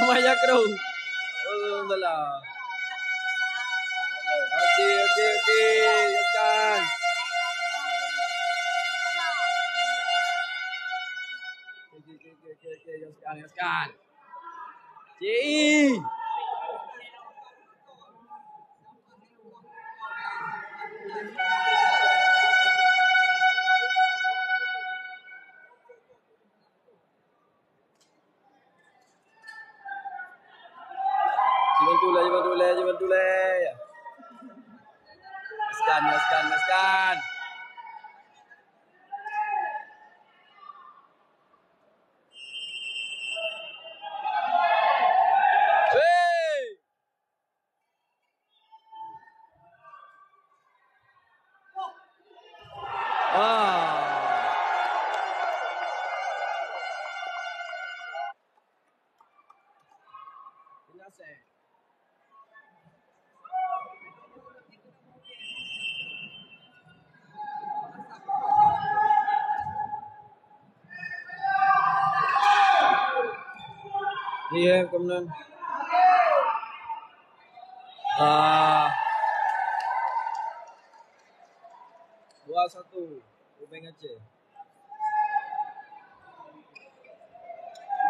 Maya Crow. Oh, salah. Okey. Jelaskan. Okey. Jelaskan. CI. Jangan toleh. Jelaskan. Wey. Jelaskan. Iya, kemudian. 2-1. Ubeng Aceh.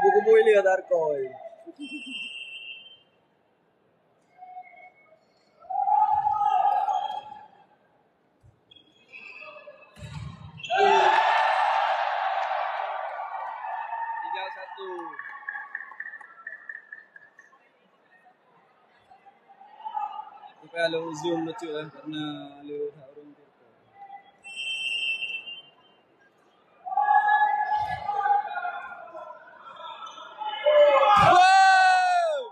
Kubu-kubu ini ada Arkoi. Kalau zoom lucu lah karena lu orang Turki. Wow!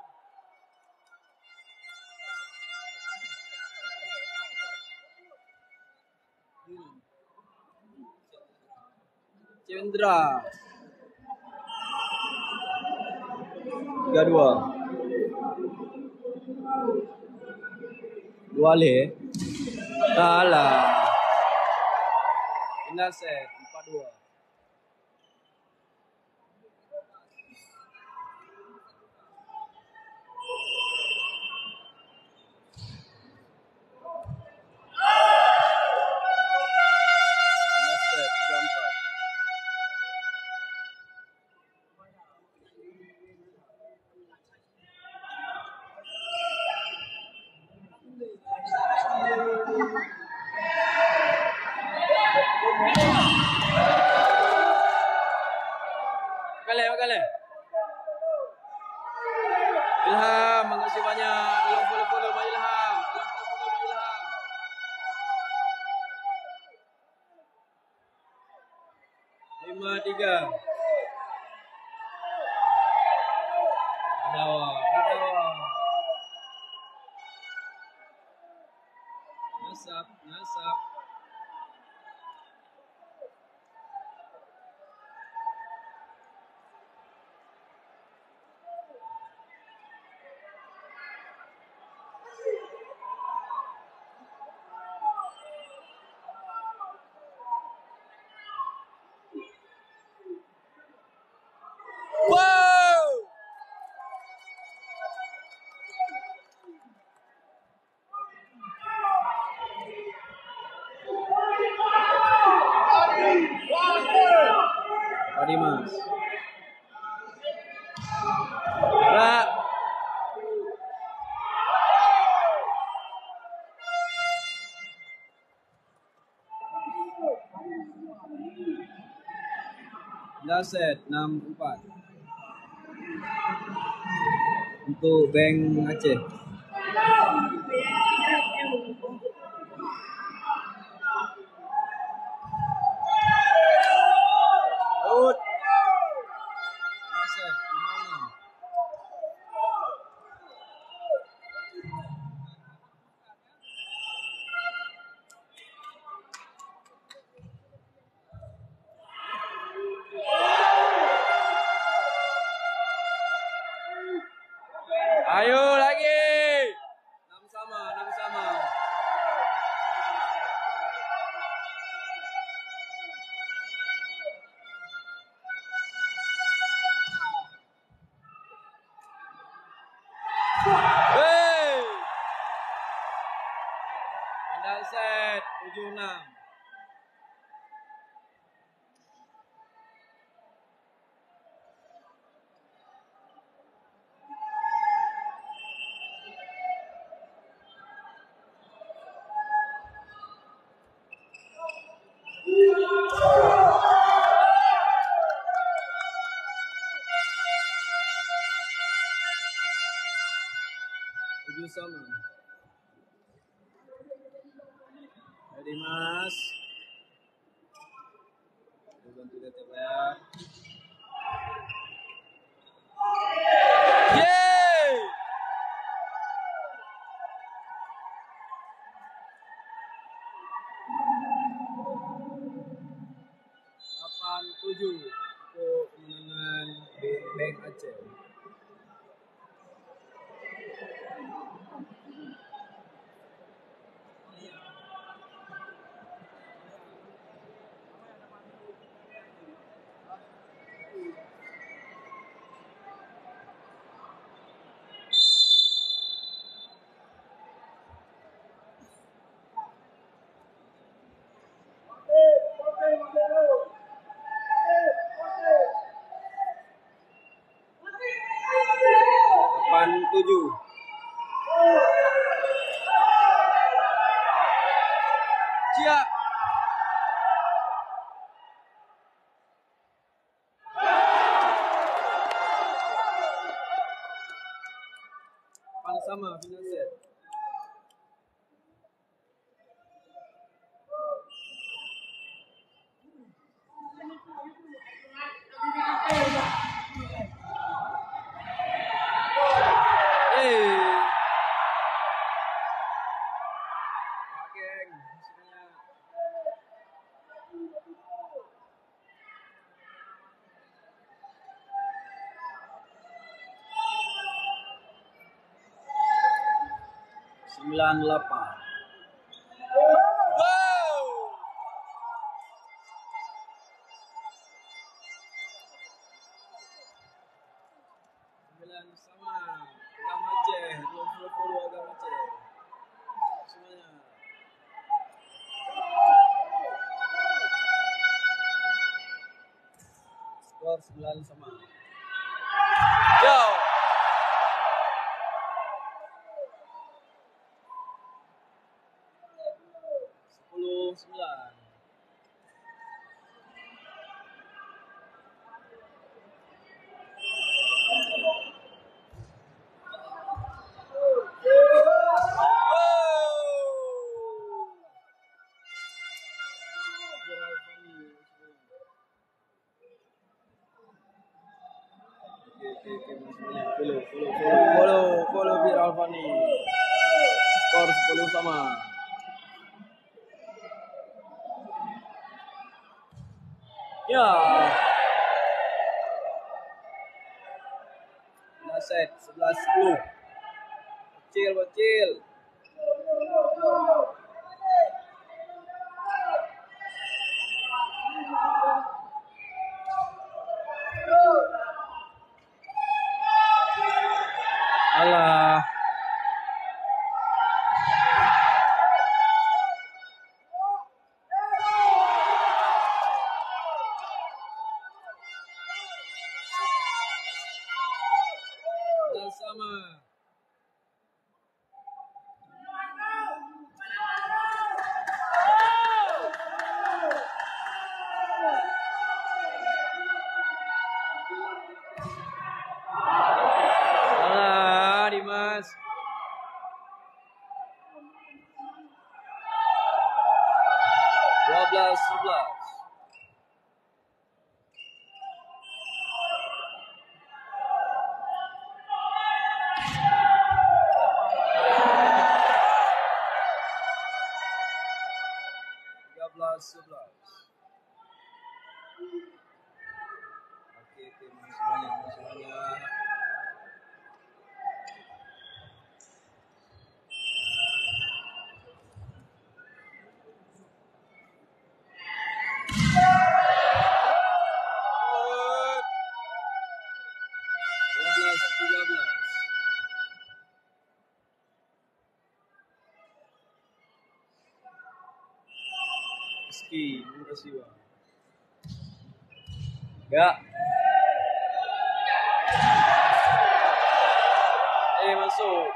Cendra 3-2. Wale. Kalah. Final set 4-2. Makale. Ilham, makasih banyak. Belum follow Pak Ilham. 5-3. Ada. Nasab. Wow! Adimas. Pak. Set 6-4 untuk Bank Aceh. Out. Set 5-6. Ayo lagi. 6 sama. 76. Sama. Ready Mas? Bantu tetap ya. Yeay! 87 untuk kemenangan Bank Aceh. Tujuh. Siap. Sama final set. Sembilan 8. Sama Agama Aceh, 20 Agama Aceh. Semuanya. Skor 9 sama. Yo. 10-9. Follow Bir Alfani. Skor 10 sama. Ya. Set 11-10. Bocil. Alah. Sama. Alah, Dimas. Dua 11. Oke, semuanya. Rizky, terima kasih bang. Ya. Masuk.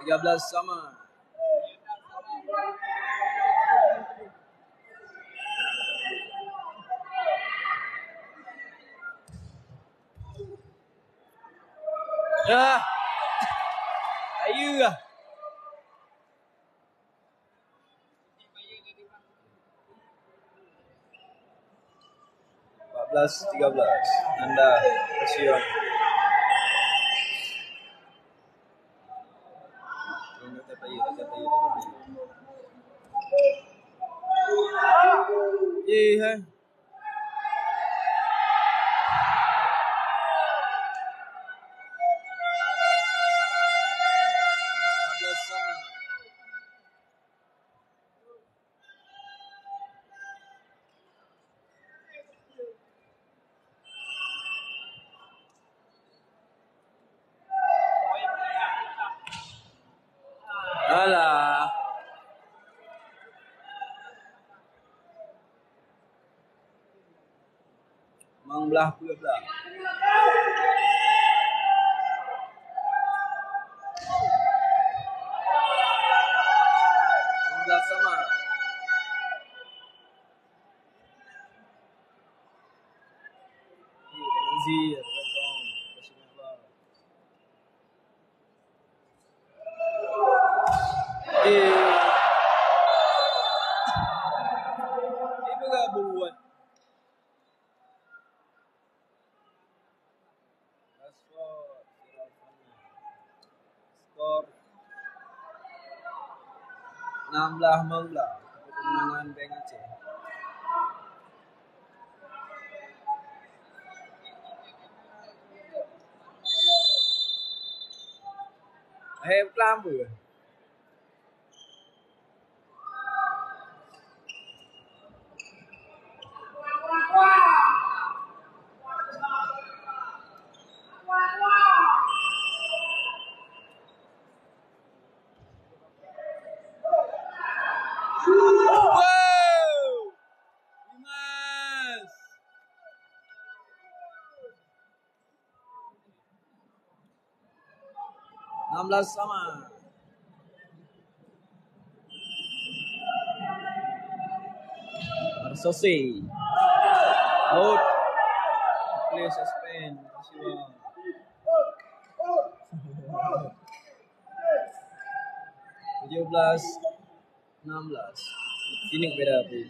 Tiga belas sama. Ya. Ayu lah. 14-13. Anda Presiden. Hai. Alah. Mang belah pula belah. 16 sama. Zia, itu gak buat. Skor 16-15 kemenangan Bank Aceh. Kelambu ya? Wow, 16 sama. Arsosi. Out. Play suspend. Kasih bang. 17-16. Ini beda api.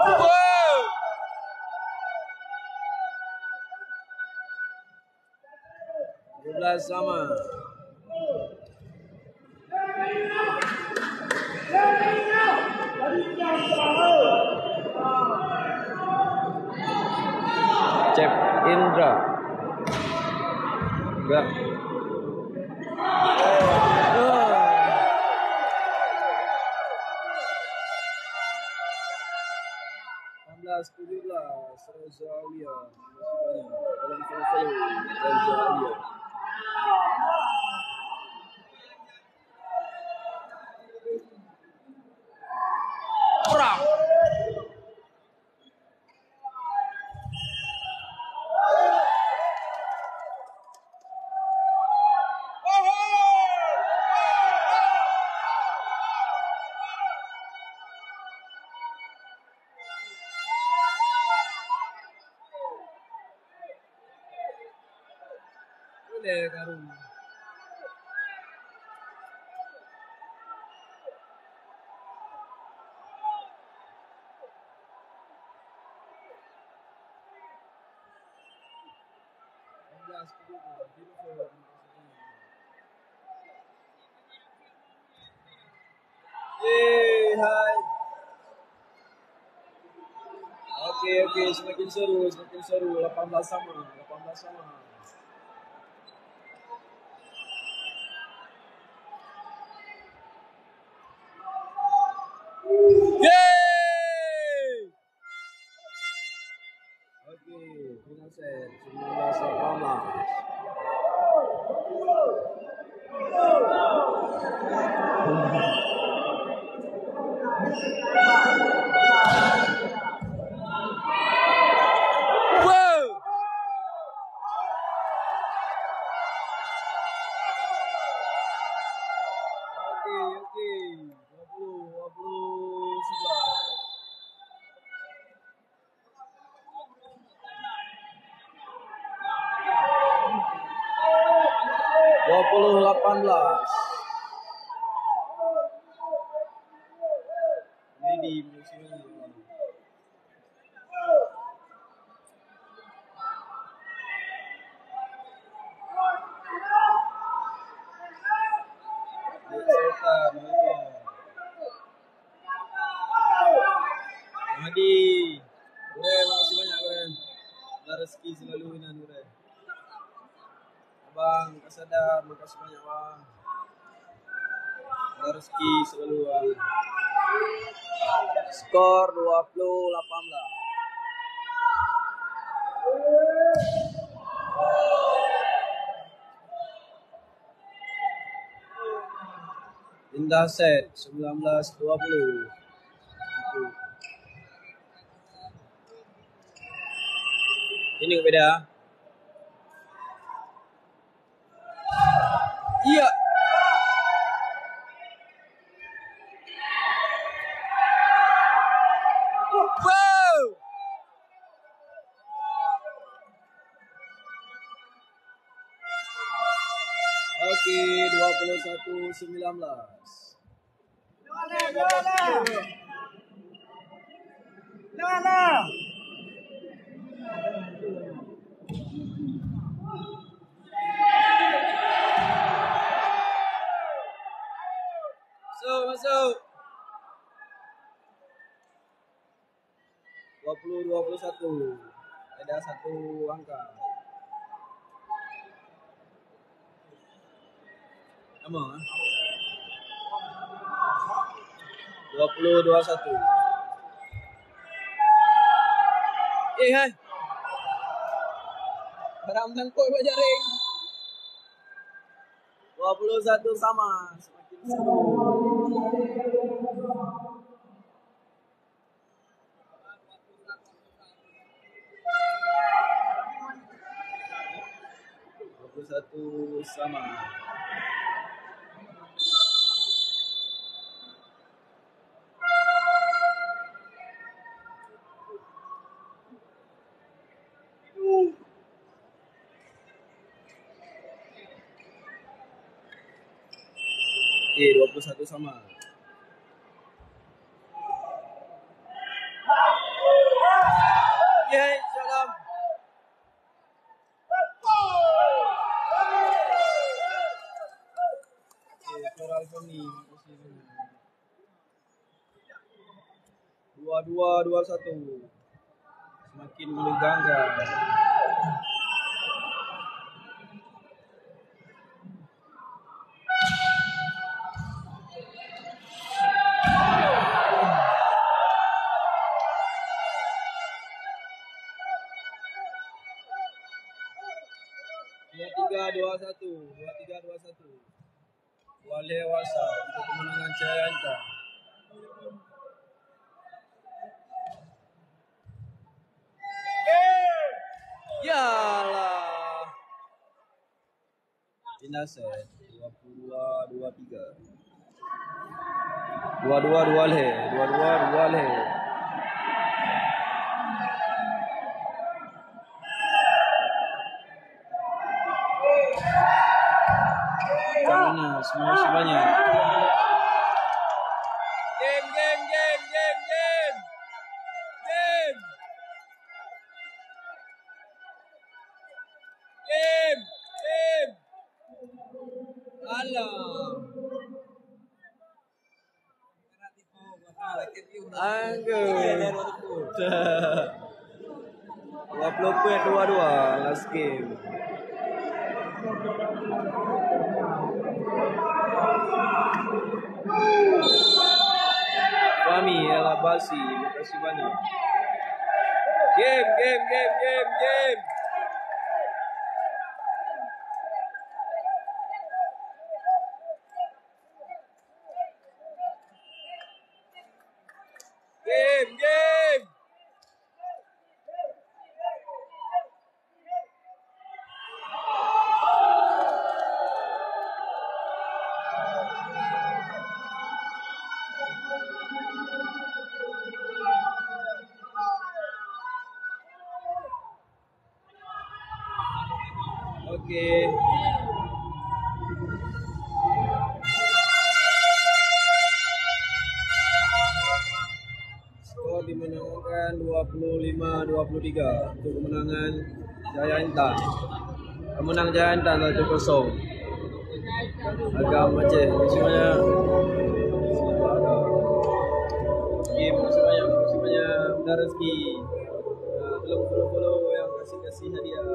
Wow. 17 sama. Cep Indra. Enggak. 17 Reza Alia. Dalam selesai Reza Alia. Perang. Boleh karung. Hai. Oke, semakin seru. 18 sama. Yeay! Oke, final set 19-18. 20-18. Ini di musim ini. Hadi, Ure, makasih banyak Ure. Ada rezeki selalu Inan Ure. Abang, Kasada, makasih banyak Bang. Ada rezeki selalu Bang. Skor 20-18. Indah set 19-20. Ini beda. Iya. Wow. Oke, 21-19. Nah. Masuk. 20-21. Ada satu angka. Sama. 20-21. Hai. Barang tangkut buat jaring. 21 sama. Semakin seru. Satu sama. Oke, 21 sama. Yeay, salam. Coral Sony, 22-21. Semakin menegangkan. Dua tiga dua satu. Wale Wasa untuk kemenangan Jayanta. Yalah. Inaset 22-23. 22 le. Semua sebanyak. Game. Alah. Anggur. 20-22 last game. Kami adalah Basi, makasih banyak. Game. Oke. skor dimenangkan 25-23 untuk kemenangan Jaya Intan. Kemenang Jaya Intan 1-0. Agak macam semuanya. Game semuanya udah rezeki. Belum follow yang kasih hadiah.